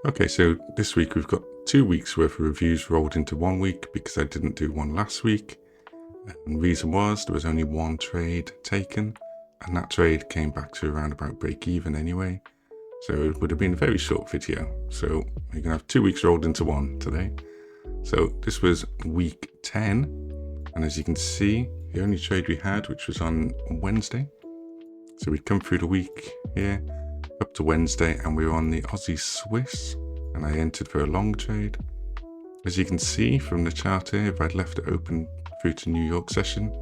Okay, so this week we've got 2 weeks worth of reviews rolled into 1 week because I didn't do one last week. And the reason was there was only one trade taken, and that trade came back to around about break even anyway. So it would have been a very short video. So we're going to have 2 weeks rolled into one today. So this was week 10. And as you can see, the only trade we had, which was on Wednesday. So we'd come through the week here up to Wednesday, and we were on the Aussie Swiss, and I entered for a long trade. As you can see from the chart here, if I'd left it open through to New York session,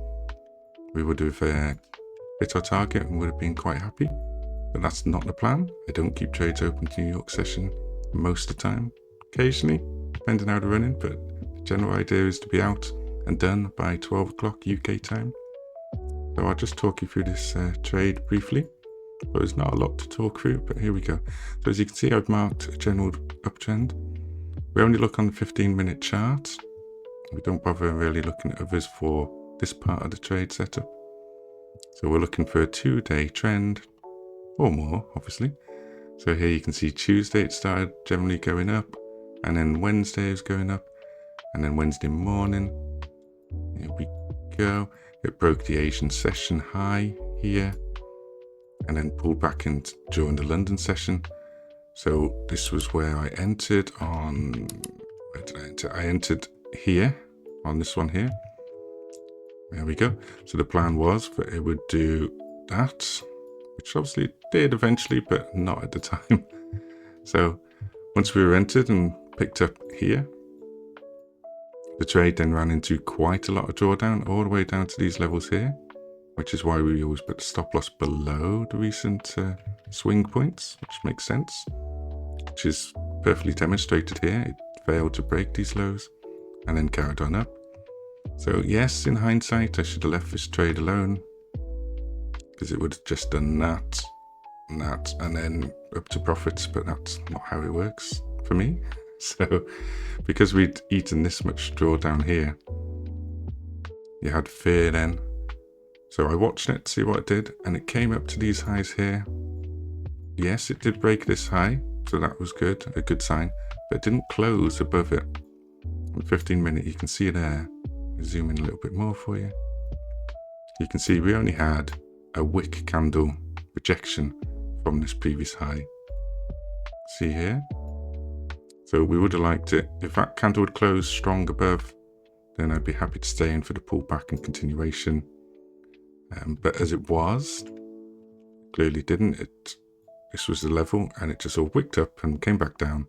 we would have hit our target and would have been quite happy. But that's not the plan. I don't keep trades open to New York session most of the time. Occasionally, depending how they're running, but the general idea is to be out and done by 12 o'clock UK time. So I'll just talk you through this trade briefly. There's not a lot to talk through, but here we go. So as you can see, I've marked a general uptrend. We only look on the 15-minute chart. We don't bother really looking at others for this part of the trade setup. So we're looking for a 2-day trend, or more, obviously. So here you can see Tuesday it started generally going up, and then Wednesday is going up, and then Wednesday morning, here we go. It broke the Asian session high here, and then pulled back in during the London session. So this was where I entered on, where did I enter? I entered here, on this one here. There we go. So the plan was that it would do that, which obviously it did eventually, but not at the time. So once we were entered and picked up here, the trade then ran into quite a lot of drawdown all the way down to these levels here, which is why we always put the stop loss below the recent swing points, which makes sense, which is perfectly demonstrated here. It failed to break these lows and then carried on up. So yes, in hindsight, I should have left this trade alone because it would have just done that, and then up to profits, but that's not how it works for me. So because we'd eaten this much drawdown here, you had fear then. So I watched it, see what it did, and it came up to these highs here. Yes, it did break this high, so that was good, a good sign, but it didn't close above it. On 15-minute, you can see there. I'll zoom in a little bit more for you. You can see we only had a wick candle rejection from this previous high. See here? So we would have liked it. If that candle would close strong above, then I'd be happy to stay in for the pullback and continuation. But as it was, clearly didn't. This was the level, and it just all wicked up and came back down.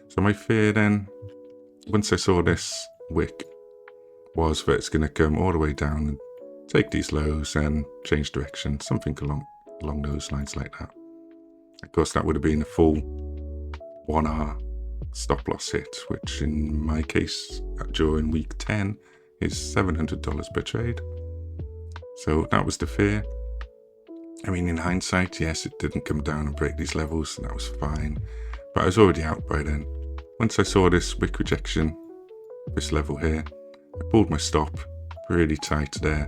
So my fear then, once I saw this wick, was that it's going to come all the way down and take these lows and change direction, something along those lines like that. Of course, that would have been a full 1 hour stop loss hit, which in my case during week 10 is $700 per trade. So that was the fear. I mean, in hindsight, yes, it didn't come down and break these levels, and that was fine. But I was already out by then. Once I saw this wick rejection, this level here, I pulled my stop really tight there.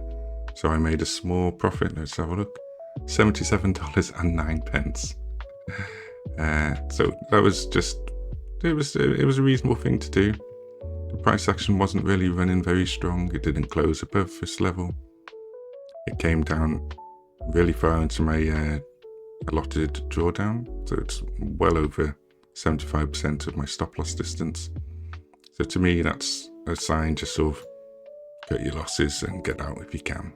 So I made a small profit. Let's have a look. $77.09. So that was just, it was a reasonable thing to do. The price action wasn't really running very strong. It didn't close above this level. It came down really far into my allotted drawdown, so it's well over 75% of my stop loss distance. So to me, that's a sign, just sort of cut your losses and get out if you can.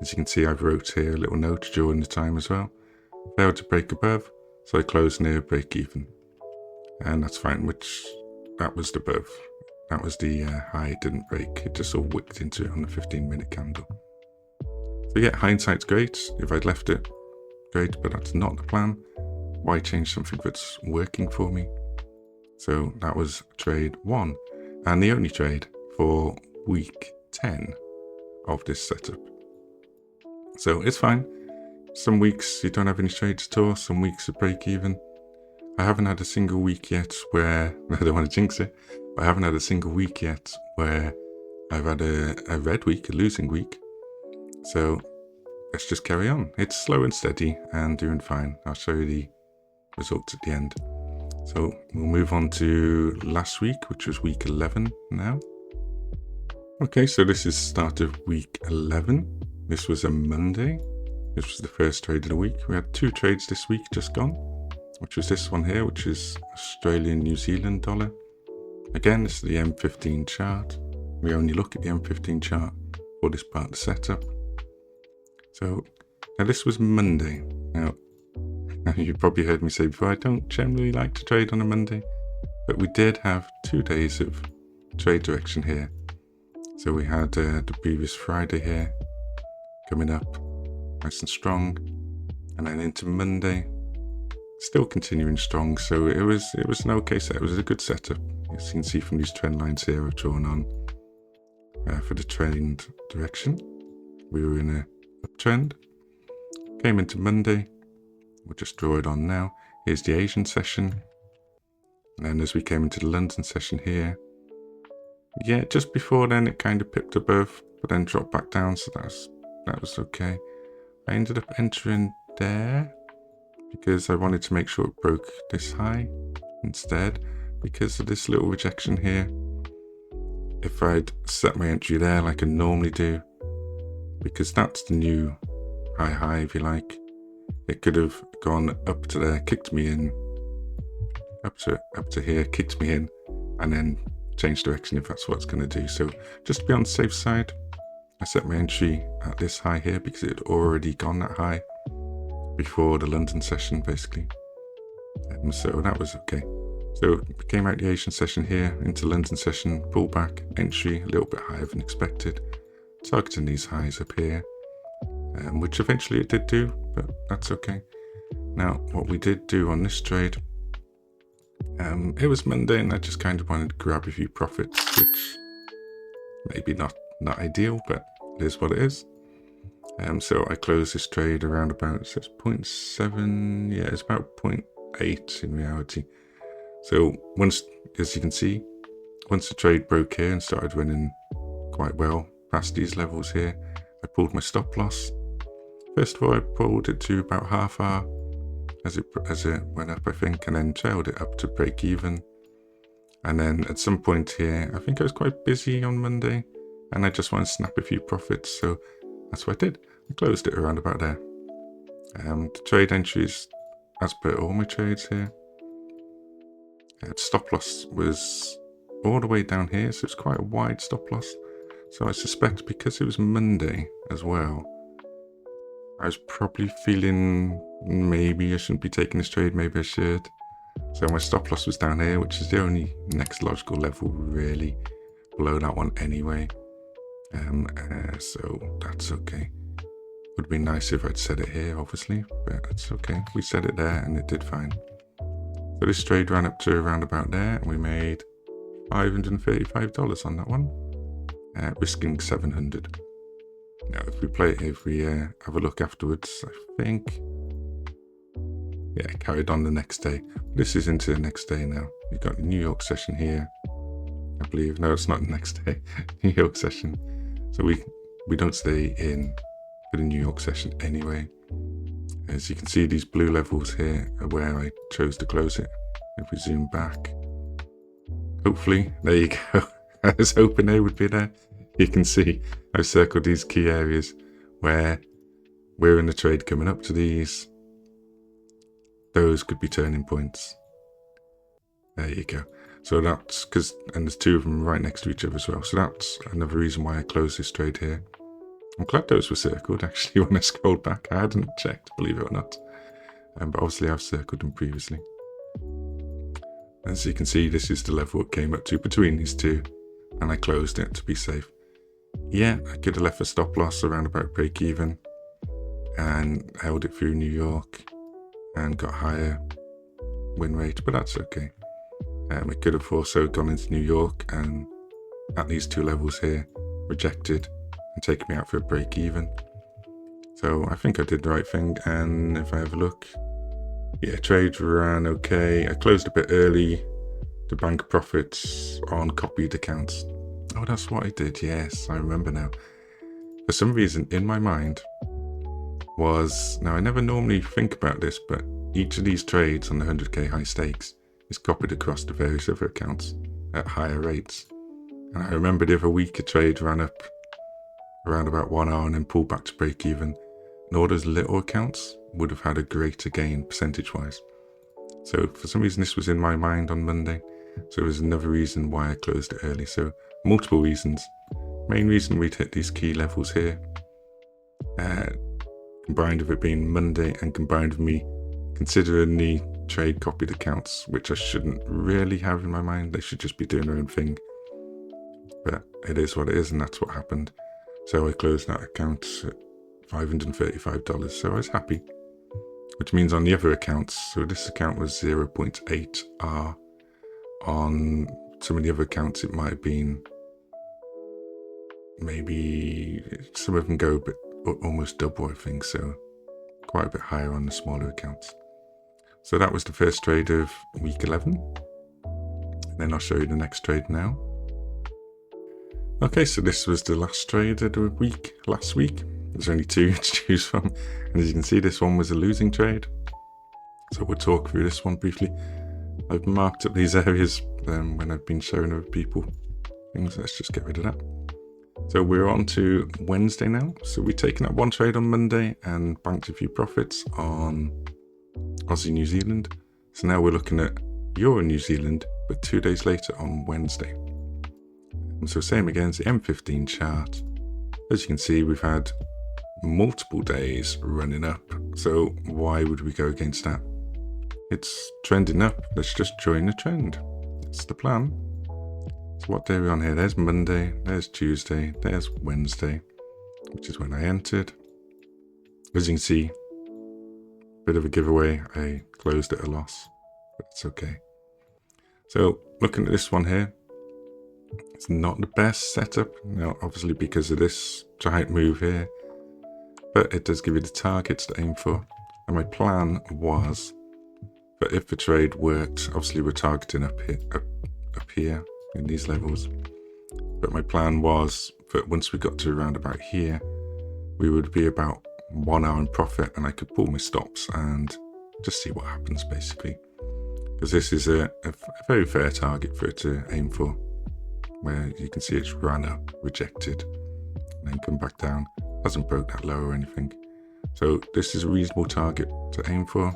As you can see, I've wrote here a little note during the time as well. Failed to break above, so I closed near break even, and that's fine. Which that was the above. That was the high. It didn't break. It just all wicked into it on the 15-minute candle. So yeah, hindsight's great. If I'd left it, great, but that's not the plan. Why change something that's working for me? So that was trade 1, and the only trade for week 10 of this setup. So it's fine. Some weeks you don't have any trades at all, some weeks are break even. I haven't had a single week yet where, I don't want to jinx it, but I haven't had a single week yet where I've had a red week, a losing week. So let's just carry on. It's slow and steady and doing fine. I'll show you the results at the end. So we'll move on to last week, which was week 11 now. Okay, so this is start of week 11. This was a Monday. This was the first trade of the week. We had 2 trades this week just gone, which was this one here, which is Australian New Zealand dollar. Again, this is the M15 chart. We only look at the M15 chart for this part of the setup. So now this was Monday. Now you probably heard me say before, I don't generally like to trade on a Monday, but we did have 2 days of trade direction here. So we had the previous Friday here coming up nice and strong, and then into Monday still continuing strong. So it was an okay set. It was a good setup. As you can see from these trend lines here I've drawn on for the trend direction. We were in a uptrend. Came into Monday. We'll just draw it on now. Here's the Asian session. And then as we came into the London session here, yeah, just before then it kind of pipped above, but then dropped back down, so that was okay. I ended up entering there because I wanted to make sure it broke this high instead, because of this little rejection here. If I'd set my entry there like I normally do, because that's the new high if you like, it could have gone up to there, kicked me in, up to here, kicked me in, and then changed direction if that's what it's going to do. So just to be on the safe side, I set my entry at this high here because it had already gone that high before the London session, basically. So that was okay. So we came out the Asian session here into London session, pullback, entry a little bit higher than expected, targeting these highs up here, which eventually it did do, but that's okay. Now, what we did do on this trade, it was Monday and I just kind of wanted to grab a few profits, which maybe not ideal, but it is what it is. So I closed this trade around about, it says 0.7, yeah, it's about 0.8 in reality. So once, as you can see, once the trade broke here and started running quite well past these levels here, I pulled my stop loss. First of all, I pulled it to about half R as it went up, I think, and then trailed it up to break even. And then at some point here, I think I was quite busy on Monday and I just wanted to snap a few profits, so that's what I did. I closed it around about there. The trade entries, as per all my trades here, stop loss was all the way down here, so it's quite a wide stop loss. So I suspect because it was Monday as well, I was probably feeling maybe I shouldn't be taking this trade, maybe I should. So my stop loss was down here, which is the only next logical level really, below that one anyway. So that's okay. Would be nice if I'd set it here, obviously, but it's okay. We set it there and it did fine. So this trade ran up to around about there and we made $535 on that one, risking 700. Now if we have a look afterwards, I think, yeah, carried on the next day. This is into the next day now. You've got the New York session here, I believe. No, it's not the next day. New York session. So we don't stay in for the New York session anyway. As you can see, these blue levels here are where I chose to close it. If we zoom back, hopefully, there you go. I was hoping they would be there. You can see I've circled these key areas where we're in the trade coming up to these. Those could be turning points. There you go. So that's because, and there's 2 of them right next to each other as well. So that's another reason why I closed this trade here. I'm glad those were circled actually when I scrolled back. I hadn't checked, believe it or not. But obviously I've circled them previously. As you can see, this is the level it came up to between these 2. And I closed it to be safe. Yeah, I could have left a stop loss around about break even and held it through New York and got higher win rate, but that's okay. It could have also gone into New York and at these 2 levels here, rejected and taken me out for a break even. So I think I did the right thing, and if I have a look, yeah, trade ran okay. I closed a bit early to bank profits on copied accounts. Oh, that's what I did, yes, I remember now. For some reason in my mind was, now I never normally think about this, but each of these trades on the 100k high stakes is copied across to various other accounts at higher rates. And I remember the other week a trade ran up around about 1 hour and then pulled back to break even. And all those little accounts would have had a greater gain percentage-wise. So for some reason this was in my mind on Monday. So there's another reason why I closed it early. So multiple reasons. Main reason we'd hit these key levels here, combined with it being Monday and combined with me considering the trade copied accounts, which I shouldn't really have in my mind. They should just be doing their own thing. But it is what it is, and that's what happened. So I closed that account at $535, so I was happy. Which means on the other accounts, so this account was 0.8R. On some of the other accounts it might have been, maybe some of them go a bit, almost double I think, so quite a bit higher on the smaller accounts. So that was the first trade of week 11. Then I'll show you the next trade now. Okay, so this was the last trade of the week, last week. There's only 2 to choose from. And as you can see, this one was a losing trade. So we'll talk through this one briefly. I've marked up these areas when I've been showing other people things. Let's just get rid of that. So we're on to Wednesday now. So we've taken up one trade on Monday and banked a few profits on Aussie New Zealand. So now we're looking at Euro New Zealand, but 2 days later on Wednesday. And so same again, it's the M15 chart. As you can see, we've had multiple days running up. So why would we go against that? It's trending up. Let's just join the trend. That's the plan. So what day are we on here? There's Monday, there's Tuesday, there's Wednesday, which is when I entered. As you can see, bit of a giveaway. I closed at a loss, but it's okay. So looking at this one here, it's not the best setup. Now, obviously because of this giant move here, but it does give you the targets to aim for. And my plan was, but if the trade worked, obviously we're targeting up here in these levels. But my plan was that once we got to around about here, we would be about 1 hour in profit and I could pull my stops and just see what happens basically. Because this is a very fair target for it to aim for, where you can see it's ran up, rejected, and then come back down. Hasn't broke that low or anything. So this is a reasonable target to aim for,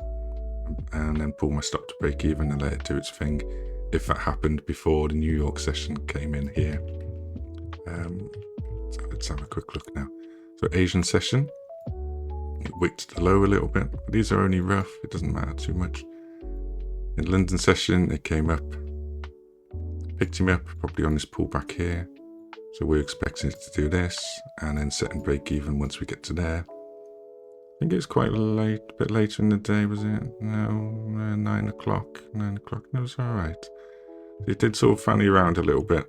and then pull my stop to break even and let it do its thing. If that happened before the New York session came in here. So let's have a quick look now. So Asian session, it wicked the low a little bit. But these are only rough, it doesn't matter too much. In London session, it came up, picked him up, probably on this pullback here. So we're expecting it to do this, and then set and break even once we get to there. I think it's quite late, a bit later in the day, was it? No, 9 o'clock, no, it's all right. It did sort of fanny around a little bit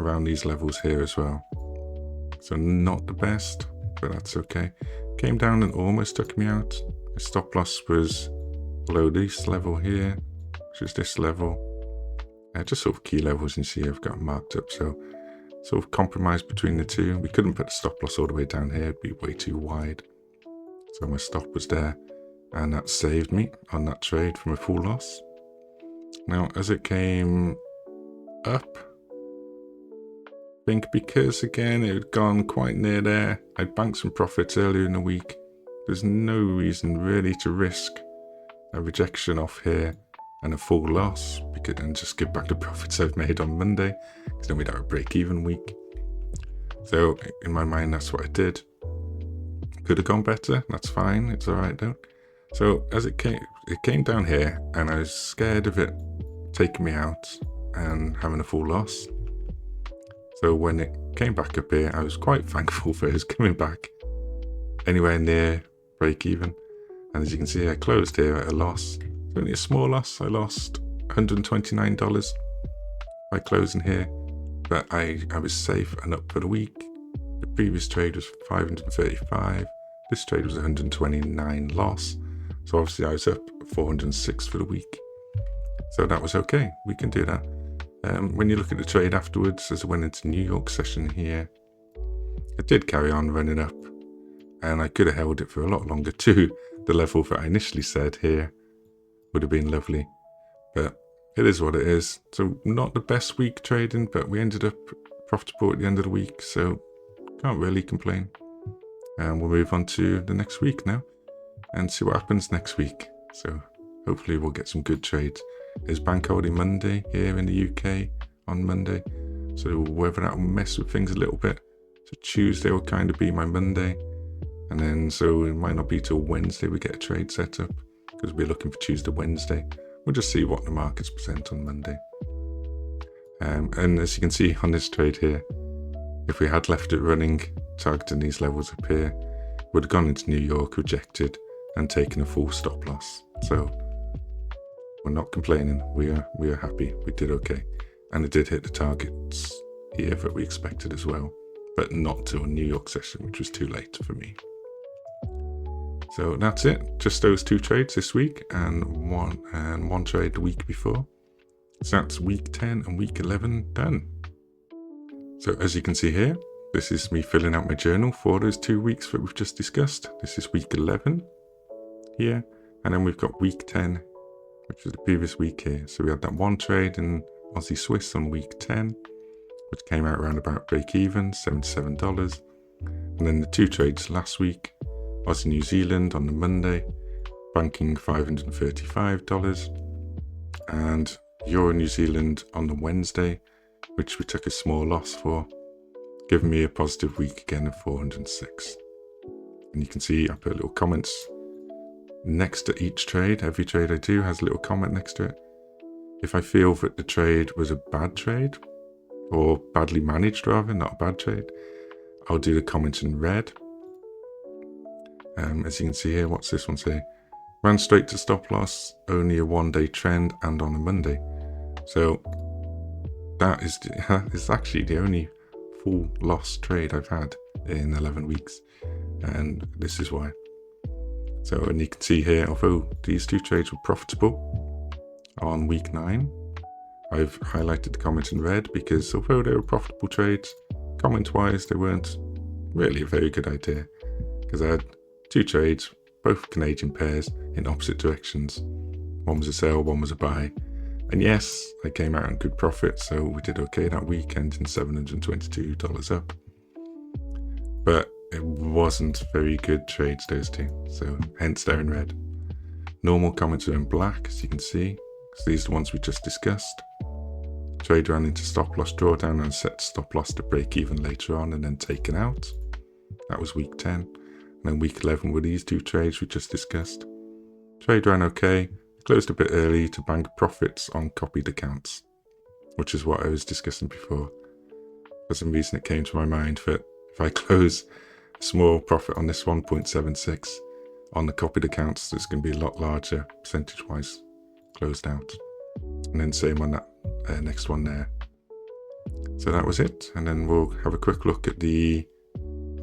around these levels here as well. So not the best, but that's okay. Came down and almost took me out. The stop loss was below this level here, which is this level. Just sort of key levels you see I've got marked up, so sort of compromise between the two. We couldn't put the stop loss all the way down here, it'd be way too wide. So my stop was there, and that saved me on that trade from a full loss. Now, as it came up, I think because again it had gone quite near there, I'd banked some profits earlier in the week. There's no reason really to risk a rejection off here and a full loss, and just give back the profits I've made on Monday, because then we'd have a break-even week. So in my mind, that's what I did. Could have gone better. That's fine. It's all right though. So as it came down here, and I was scared of it taking me out and having a full loss. So when it came back up here, I was quite thankful for it coming back anywhere near break even. And as you can see, I closed here at a loss. It's only a small loss. I lost $129 by closing here, but I was safe and up for the week. The previous trade was 535. This trade was 129 loss. So obviously I was up 406 for the week. So that was okay. We can do that. When you look at the trade afterwards, as I went into New York session here, it did carry on running up, and I could have held it for a lot longer too. The level that I initially said here would have been lovely, but it is what it is. So not the best week trading, but we ended up profitable at the end of the week, so can't really complain. And we'll move on to the next week now and see what happens next week. So hopefully we'll get some good trades. There's Bank Holiday Monday here in the UK on Monday, so whether that will mess with things a little bit. So Tuesday will kind of be my Monday, and then so it might not be till Wednesday we get a trade set up, because we're looking for Tuesday, Wednesday. We'll just see what the markets present on Monday. And as you can see on this trade here, if we had left it running, targeting these levels up here, would have gone into New York, rejected, and taken a full stop loss. So we're not complaining. We are happy. We did okay, and it did hit the targets here that we expected as well, but not till a New York session, which was too late for me. So that's it. Just those 2 trades this week, and one trade the week before. So that's week 10 and week 11 done. So as you can see here, this is me filling out my journal for those 2 weeks that we've just discussed. This is week 11 here, and then we've got week 10, which was the previous week here. So we had that one trade in Aussie Swiss on week 10, which came out around about break even, $77. And then the 2 trades last week, Aussie New Zealand on the Monday, banking $535, and Euro New Zealand on the Wednesday, which we took a small loss for, giving me a positive week again of 406. And you can see I put little comments next to each trade. Every trade I do has a little comment next to it. If I feel that the trade was a bad trade, or badly managed rather, not a bad trade, I'll do the comments in red. As you can see here, what's this one say? Ran straight to stop loss, only a 1-day trend, and on a Monday. So that is actually the only full loss trade I've had in 11 weeks, and this is why. So, and you can see here, although these 2 trades were profitable on week 9, I've highlighted the comments in red because although they were profitable trades, comment-wise they weren't really a very good idea, because I had 2 trades, both Canadian pairs, in opposite directions. One was a sell, one was a buy. And yes, I came out in good profit, so we did okay that weekend in $722 up. But it wasn't very good trades, those 2, so hence they're in red. Normal comments are in black, as you can see, because these are the ones we just discussed. Trade ran into stop loss drawdown and set stop loss to break even later on and then taken out. That was week 10. And then week 11 were these 2 trades we just discussed. Trade ran okay, closed a bit early to bank profits on copied accounts, which is what I was discussing before. For some reason it came to my mind that if I close a small profit on this 1.76 on the copied accounts, it's going to be a lot larger percentage-wise closed out. And then same on that next one there. So that was it, and then we'll have a quick look at the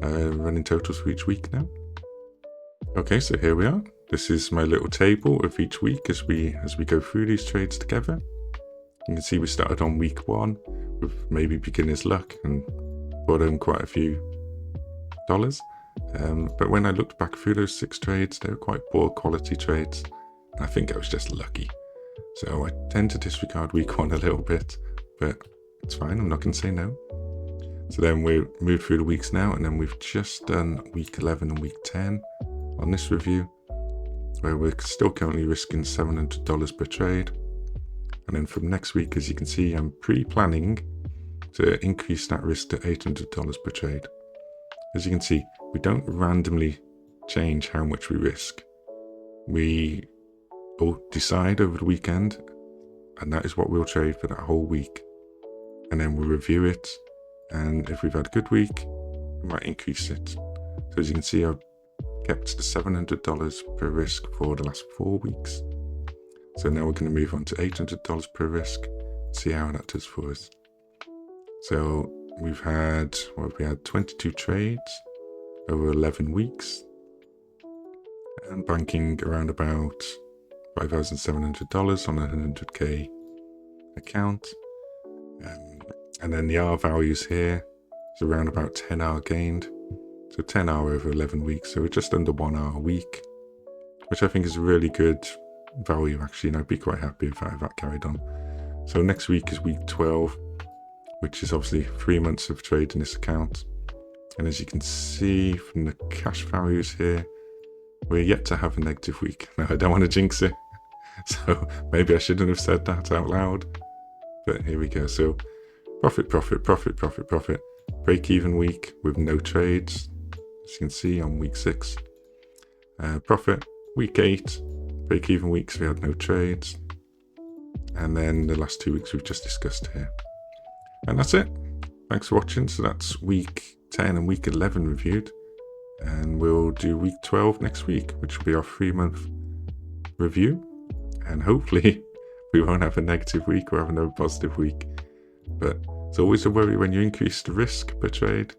running totals for each week now. Okay, so here we are. This is my little table of each week as we go through these trades together. You can see we started on week 1 with maybe beginner's luck and brought home quite a few dollars. But when I looked back through those 6 trades, they were quite poor quality trades. And I think I was just lucky. So I tend to disregard week 1 a little bit, but it's fine. I'm not going to say no. So then we moved through the weeks now, and then we've just done week 11 and week 10 on this review, where we're still currently risking $700 per trade. And then from next week, as you can see, I'm pre-planning to increase that risk to $800 per trade. As you can see, we don't randomly change how much we risk. We all decide over the weekend, and that is what we'll trade for that whole week. And then we'll review it, and if we've had a good week, we might increase it. So as you can see, I've kept the $700 per risk for the last 4 weeks. So now we're going to move on to $800 per risk, see how that does for us. So we had 22 trades over 11 weeks, and banking around about $5,700 on a 100k account. And then the R values here is around about 10 hour gained. So 10 hour over 11 weeks. So we're just under 1 hour a week, which I think is a really good value actually. And I'd be quite happy if that carried on. So next week is week 12, which is obviously 3 months of trade in this account. And as you can see from the cash values here, we're yet to have a negative week. Now, I don't want to jinx it, so maybe I shouldn't have said that out loud, but here we go. So profit, profit, profit, profit, profit. Break-even week with no trades, as you can see on week 6. Profit, week 8. Break-even weeks, we had no trades. And then the last 2 weeks we've just discussed here. And that's it. Thanks for watching. So that's week 10 and week 11 reviewed. And we'll do week 12 next week, which will be our 3-month review. And hopefully we won't have a negative week or have another positive week. But it's always a worry when you increase the risk per trade.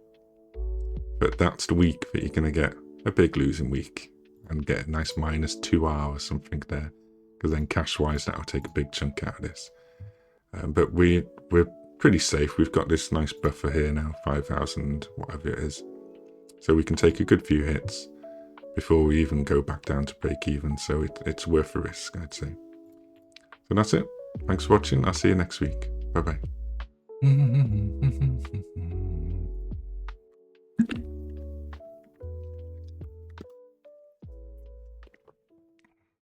But that's the week that you're going to get a big losing week and get a nice -2R or something there. Because then cash-wise, that'll take a big chunk out of this. But we're pretty safe. We've got this nice buffer here now, 5,000, whatever it is. So we can take a good few hits before we even go back down to break even. So it's worth the risk, I'd say. So that's it. Thanks for watching. I'll see you next week. Bye-bye.